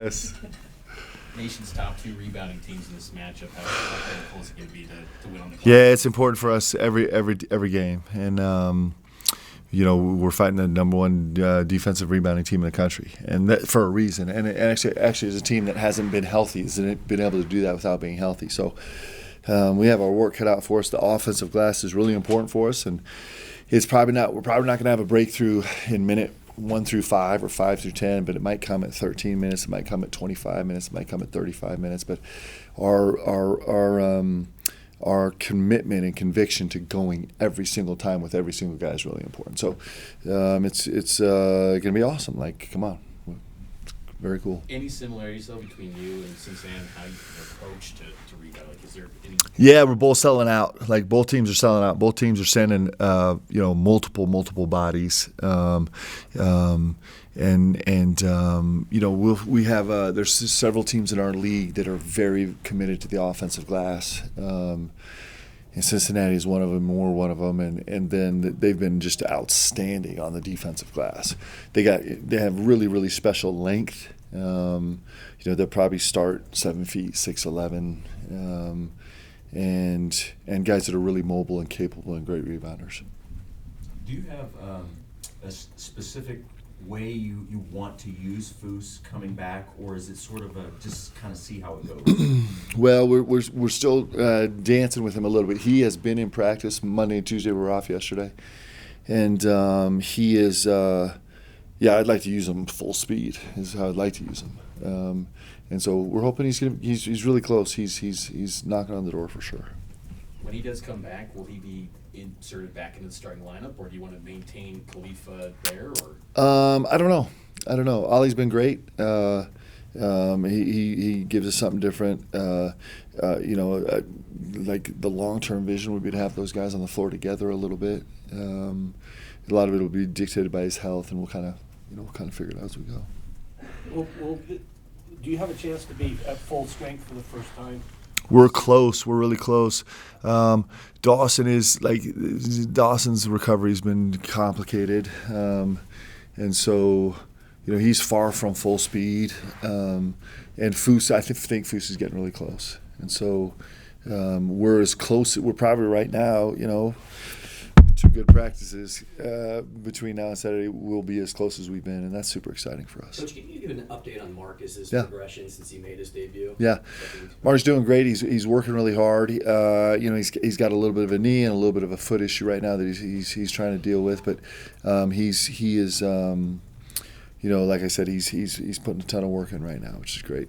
Yes. Nation's top two rebounding teams in this matchup. How critical is it going to be to win on the clock? Yeah, it's important for us every game, and we're fighting the number one defensive rebounding team in the country, and that for a reason. And actually, it's a team that hasn't been healthy, hasn't been able to do that without being healthy. So we have our work cut out for us. The offensive glass is really important for us, and we're probably not going to have a breakthrough in minute 1 through 5 or 5 through 10, but it might come at 13 minutes, it might come at 25 minutes, it might come at 35 minutes. But our commitment and conviction to going every single time with every single guy is really important. So it's going to be awesome. Like, come on. Very cool. Any similarities, though, between you and Cincinnati and how you approach to rebound? Like, is there any? Yeah, we're both selling out. Like, both teams are selling out. Both teams are sending, multiple bodies. We have there's several teams in our league that are very committed to the offensive glass. And Cincinnati is one of them. We're one of them, and then they've been just outstanding on the defensive glass. They have really special length. They'll probably start 7 feet 6'11", and guys that are really mobile and capable and great rebounders. Do you have a specific way you want to use Foose coming back, or is it sort of just kind of see how it goes? Well, we're still dancing with him a little bit. He has been in practice Monday and Tuesday. We were off yesterday, and he is. I'd like to use him full speed. Is how I'd like to use him, and so we're hoping he's really close. He's knocking on the door for sure. When he does come back, will he be inserted back into the starting lineup, or do you want to maintain Khalifa there? Or I don't know. Ollie's been great. He gives us something different. Like the long-term vision would be to have those guys on the floor together a little bit. A lot of it will be dictated by his health, and we'll kind of figure it out as we go. Well, do you have a chance to be at full strength for the first time? We're close. We're really close. Dawson's recovery has been complicated, and so he's far from full speed. And Foose, I think Foose is getting really close, and so we're as close. We're probably right now, 2 good practices between now and Saturday. We'll be as close as we've been, and that's super exciting for us. Coach, can you give an update on Marcus's progression since he made his debut? Yeah, Mark's doing great. He's working really hard. He's got a little bit of a knee and a little bit of a foot issue right now that he's trying to deal with, but he is like I said, he's putting a ton of work in right now, which is great.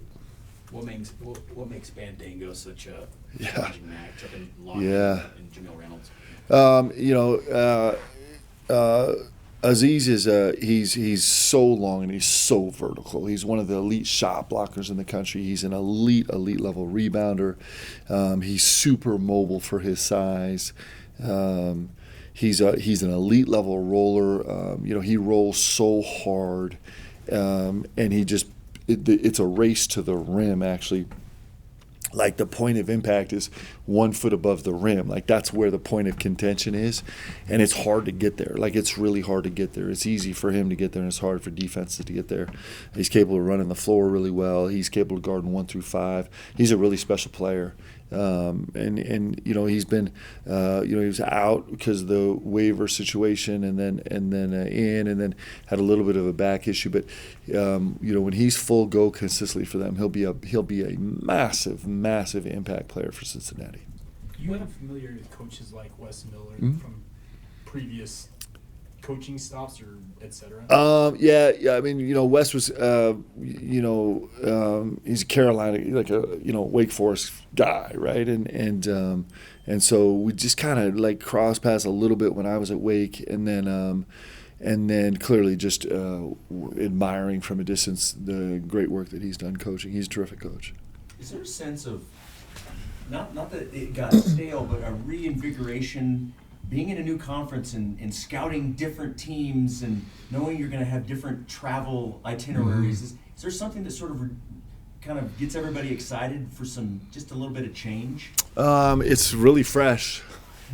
What makes Bandogo such a challenging matchup in and Jamil Reynolds? Aziz is he's so long and he's so vertical. He's one of the elite shot blockers in the country. He's an elite level rebounder. He's super mobile for his size. He's an elite level roller. He rolls so hard, and it's a race to the rim actually. Like, the point of impact is 1 foot above the rim. Like, that's where the point of contention is, and it's hard to get there. Like, it's really hard to get there. It's easy for him to get there, and it's hard for defenses to get there. He's capable of running the floor really well. He's capable of guarding 1 through 5. He's a really special player. He's been he was out because of the waiver situation, and then in, and then had a little bit of a back issue. But when he's full go consistently for them, he'll be a massive impact player for Cincinnati. You have familiarity with coaches like Wes Miller from previous coaching stops, or et cetera? Yeah. I mean, Wes was, he's a Carolina, like a Wake Forest guy, right? And so we just kind of like cross paths a little bit when I was at Wake, and then clearly just admiring from a distance the great work that he's done coaching. He's a terrific coach. Is there a sense of not that it got stale, but a reinvigoration? Being in a new conference and scouting different teams and knowing you're going to have different travel itineraries, is there something that sort of kind of gets everybody excited for just a little bit of change? It's really fresh.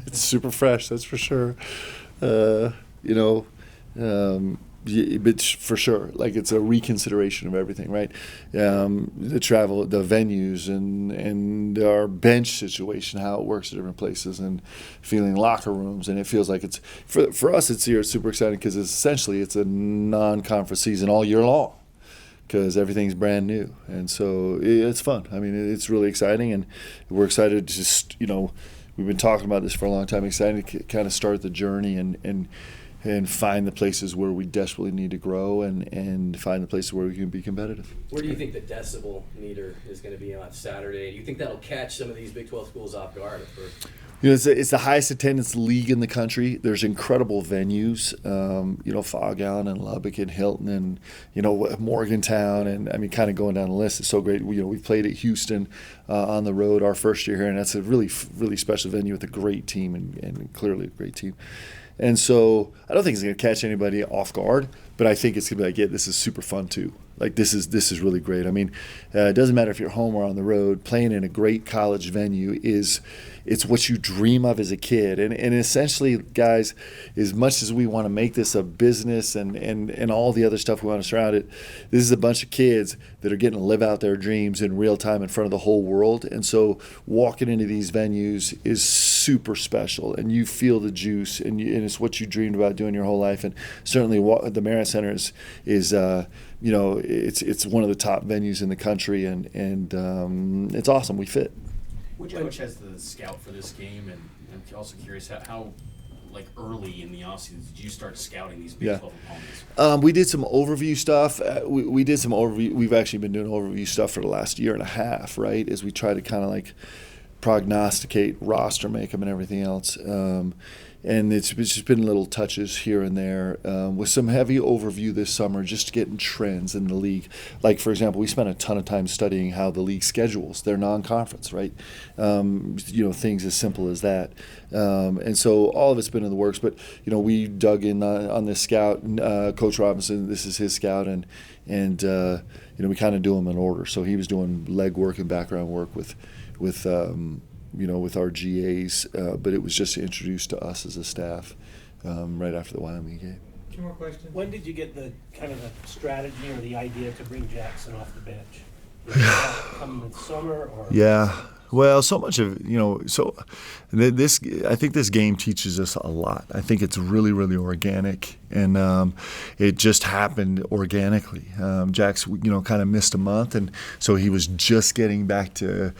It's super fresh, that's for sure. But for sure, like it's a reconsideration of everything, right? The travel, the venues, and our bench situation, how it works at different places, and feeling locker rooms, and it feels like it's for us. It's here super exciting because essentially it's a non-conference season all year long because everything's brand new, and so it's fun. I mean, it's really exciting, and we're excited to just we've been talking about this for a long time. Excited to kind of start the journey and find the places where we desperately need to grow and find the places where we can be competitive. Where do you think the decibel meter is going to be on Saturday? Do you think that'll catch some of these Big 12 schools off guard at first? It's the highest attendance league in the country. There's incredible venues, Fog Allen and Lubbock and Hilton and, Morgantown. And, I mean, kind of going down the list. It's so great. We've played at Houston on the road our first year here, and that's a really, really special venue with a great team and clearly a great team. And so I don't think it's going to catch anybody off guard, but I think it's going to be like, this is super fun too. Like this is really great. I mean, it doesn't matter if you're home or on the road. Playing in a great college venue it's what you dream of as a kid. And essentially, guys, as much as we want to make this a business and all the other stuff we want to surround it, this is a bunch of kids that are getting to live out their dreams in real time in front of the whole world. And so walking into these venues is super special, and you feel the juice, and it's what you dreamed about doing your whole life. And certainly the Marriott Center is it's one of the top venues in the country, and it's awesome. We fit. Which coach has the scout for this game? And I'm also curious how like early in the offseason did you start scouting these Big 12 opponents? We did some overview stuff. We did some overview. We've actually been doing overview stuff for the last year and a half, right? As we try to kind of like prognosticate roster makeup and everything else. And it's just been little touches here and there with some heavy overview this summer, just getting trends in the league. Like, for example, we spent a ton of time studying how the league schedules their non-conference, right? Things as simple as that. And so all of it's been in the works. But, we dug in on this scout. Coach Robinson, this is his scout, and we kind of do them in order. So he was doing legwork and background work with our GAs, but it was just introduced to us as a staff right after the Wyoming game. Two more questions. When did you get the kind of the strategy or the idea to bring Jackson off the bench? Did that come in the summer or? Yeah. Well, so much of this. I think this game teaches us a lot. I think it's really, really organic, and it just happened organically. Jack's, kind of missed a month, and so he was just getting back to,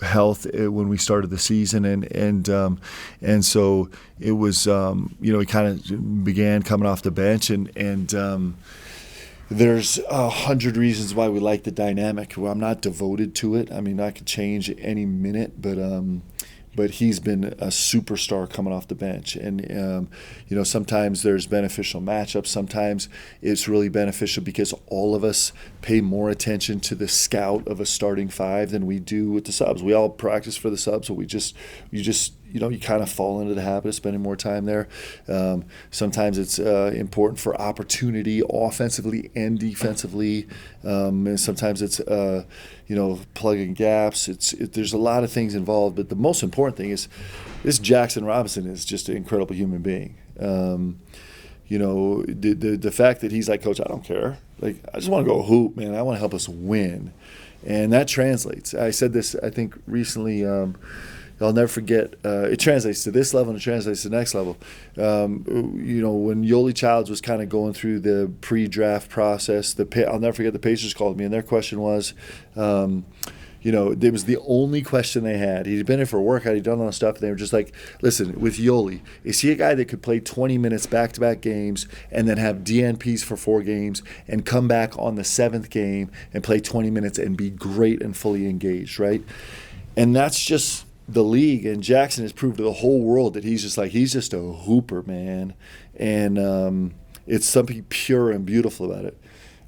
health when we started the season, and so it was, he kind of began coming off the bench, and. There's 100 reasons why we like the dynamic. Well, I'm not devoted to it. I mean, I could change any minute, but he's been a superstar coming off the bench. And, sometimes there's beneficial matchups. Sometimes it's really beneficial because all of us pay more attention to the scout of a starting five than we do with the subs. We all practice for the subs, but you kind of fall into the habit of spending more time there. Sometimes it's important for opportunity offensively and defensively. And sometimes it's, plugging gaps. There's a lot of things involved, but the most important thing is this Jackson Robinson is just an incredible human being. The fact that he's like, Coach, I don't care. Like, I just want to go hoop, man. I want to help us win. And that translates. I said this, I think, recently. I'll never forget. It translates to this level and it translates to the next level. When Yoli Childs was kind of going through the pre-draft process, I'll never forget the Pacers called me, and their question was, it was the only question they had. He'd been here for a workout, he'd done all this stuff, and they were just like, listen, with Yoli, is he a guy that could play 20 minutes back-to-back games and then have DNPs for 4 games and come back on the 7th game and play 20 minutes and be great and fully engaged, right? And that's just the league, and Jackson has proved to the whole world that he's just a hooper, man, and it's something pure and beautiful about it.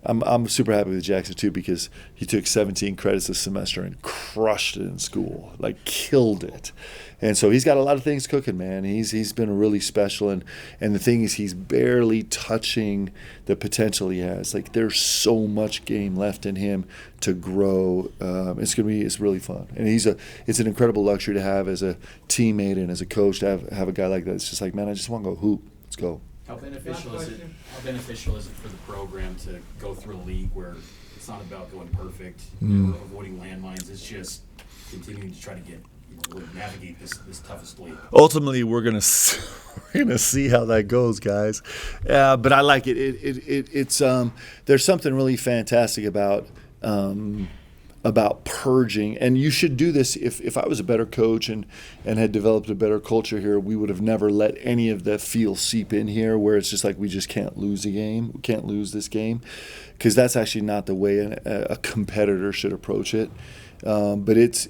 I'm super happy with Jackson too because he took 17 credits this semester and crushed it in school, like killed it. And so he's got a lot of things cooking, man. He's been really special, and the thing is he's barely touching the potential he has. Like there's so much game left in him to grow. It's really fun, and it's an incredible luxury to have as a teammate and as a coach to have a guy like that. It's just like, man, I just want to go hoop. Let's go. How beneficial is it? How beneficial is it for the program to go through a league where it's not about going perfect or avoiding landmines? It's just continuing to try to get navigate this toughest league. Ultimately, we're gonna see how that goes, guys. But I like it. It's there's something really fantastic about purging, and you should do this. If I was a better coach and had developed a better culture here, we would have never let any of the feel seep in here, where it's just like we just can't lose a game, we can't lose this game, because that's actually not the way a competitor should approach it. But it's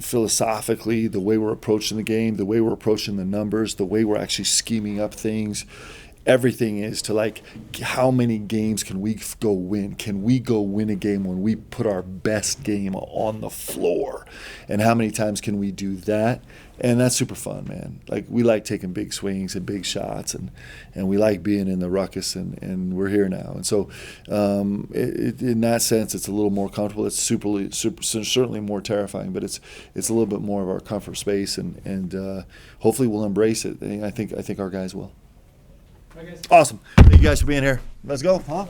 philosophically, the way we're approaching the game, the way we're approaching the numbers, the way we're actually scheming up things. Everything is to, like, how many games can we go win? Can we go win a game when we put our best game on the floor? And how many times can we do that? And that's super fun, man. Like, we like taking big swings and big shots, and we like being in the ruckus, and we're here now. And so in that sense, it's a little more comfortable. It's certainly more terrifying, but it's a little bit more of our comfort space, and hopefully we'll embrace it. I think our guys will. Awesome. Thank you guys for being here. Let's go, huh?